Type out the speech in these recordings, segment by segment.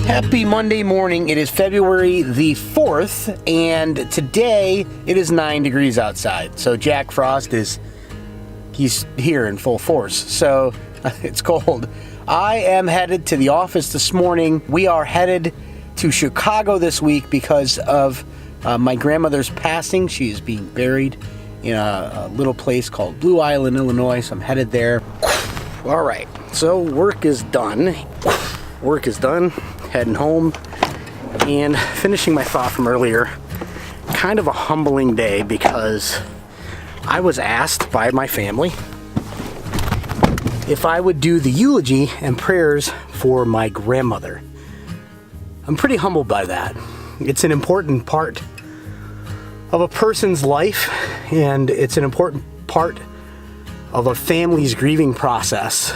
Happy Monday morning. It is February the 4th, and today it is 9 degrees outside. So Jack Frost he's here in full force. So it's cold. I am headed to the office this morning. We are headed to Chicago this week because of my grandmother's passing. She is being buried in a little place called Blue Island, Illinois. So I'm headed there. All right. So work is done. Heading home and finishing my thought from earlier. Kind of a humbling day because I was asked by my family if I would do the eulogy and prayers for my grandmother. I'm pretty humbled by that. It's an important part of a person's life, and it's an important part of a family's grieving process,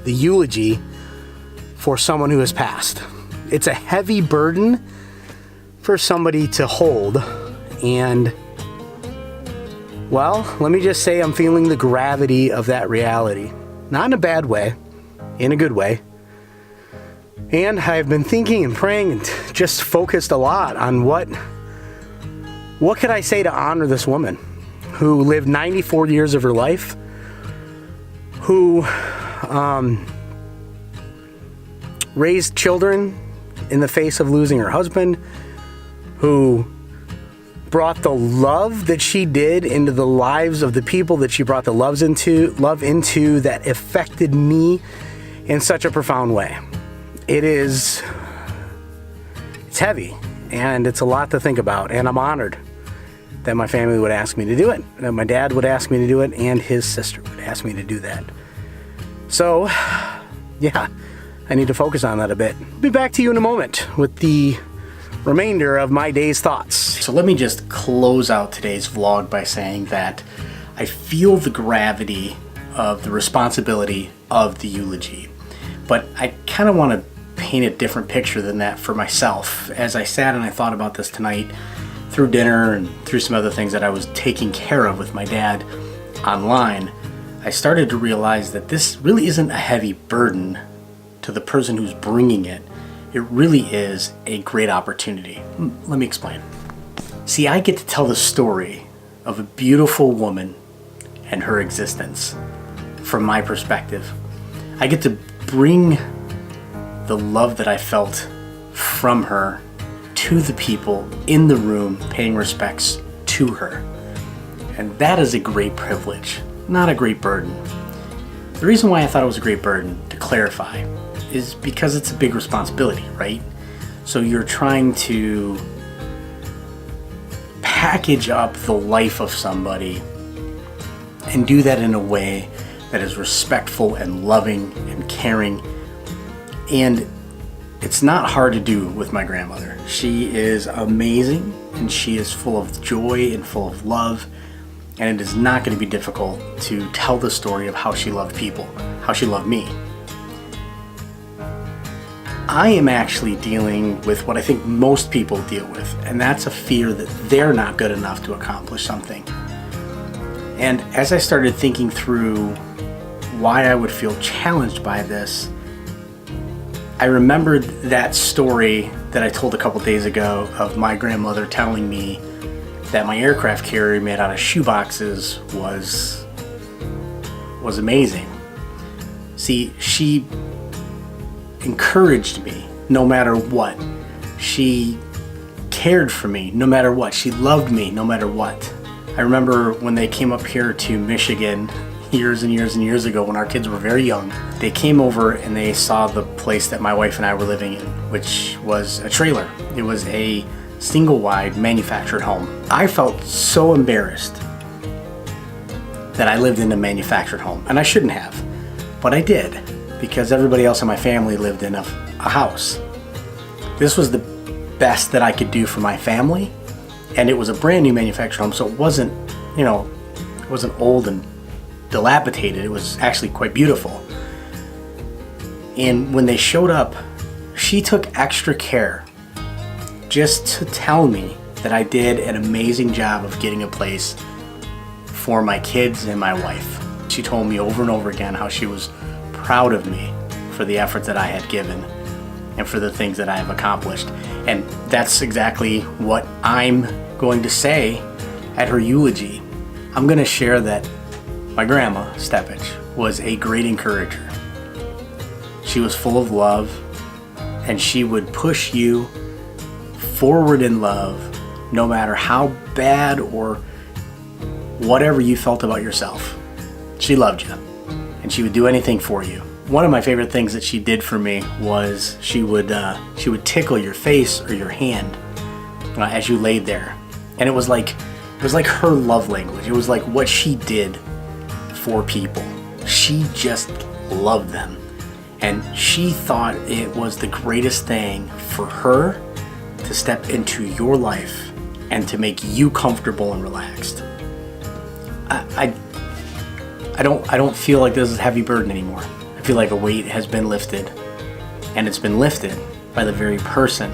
the eulogy for someone who has passed. It's a heavy burden for somebody to hold, and well, let me just say I'm feeling the gravity of that reality. Not in a bad way, in a good way. And I've been thinking and praying and just focused a lot on what could I say to honor this woman who lived 94 years of her life, who raised children in the face of losing her husband, who brought the love that she did into the lives of the people that she brought the love into that affected me in such a profound way. It's heavy, and it's a lot to think about, and I'm honored that my family would ask me to do it, that my dad would ask me to do it, and his sister would ask me to do that. So, yeah, I need to focus on that a bit. I'll be back to you in a moment with the remainder of my day's thoughts. So let me just close out today's vlog by saying that I feel the gravity of the responsibility of the eulogy, but I kind of want to paint a different picture than that for myself. As I sat and I thought about this tonight through dinner and through some other things that I was taking care of with my dad online, I started to realize that this really isn't a heavy burden to the person who's bringing it. It really is a great opportunity. Let me explain. See, I get to tell the story of a beautiful woman and her existence from my perspective. I get to bring the love that I felt from her to the people in the room paying respects to her. And that is a great privilege, not a great burden. The reason why I thought it was a great burden, to clarify, is because it's a big responsibility, right? So you're trying to package up the life of somebody and do that in a way that is respectful and loving and caring. And it's not hard to do with my grandmother. She is amazing, and she is full of joy and full of love, and it is not going to be difficult to tell the story of how she loved people, how she loved me. I am actually dealing with what I think most people deal with, and that's a fear that they're not good enough to accomplish something. And as I started thinking through why I would feel challenged by this, I remembered that story that I told a couple days ago of my grandmother telling me that my aircraft carrier made out of shoeboxes was amazing. See, she encouraged me no matter what. She cared for me no matter what. She loved me no matter what. I remember when they came up here to Michigan years and years and years ago when our kids were very young, they came over and they saw the place that my wife and I were living in, which was a trailer. It was a single-wide manufactured home. I felt so embarrassed that I lived in a manufactured home, and I shouldn't have, but I did, because everybody else in my family lived in a house. This was the best that I could do for my family, and it was a brand new manufactured home, so it wasn't, it wasn't old and dilapidated. It was actually quite beautiful. And when they showed up, she took extra care just to tell me that I did an amazing job of getting a place for my kids and my wife. She told me over and over again how she was proud of me for the effort that I had given and for the things that I have accomplished. And that's exactly what I'm going to say at her eulogy. I'm going to share that my grandma, Stepich, was a great encourager. She was full of love, and she would push you forward in love no matter how bad or whatever you felt about yourself. She loved you, and she would do anything for you. One of my favorite things that she did for me was she would tickle your face or your hand as you laid there, and it was like her love language. It was like what she did for people. She just loved them, and she thought it was the greatest thing for her to step into your life and to make you comfortable and relaxed. I don't feel like this is a heavy burden anymore. I feel like a weight has been lifted, and it's been lifted by the very person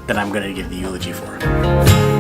that I'm going to give the eulogy for.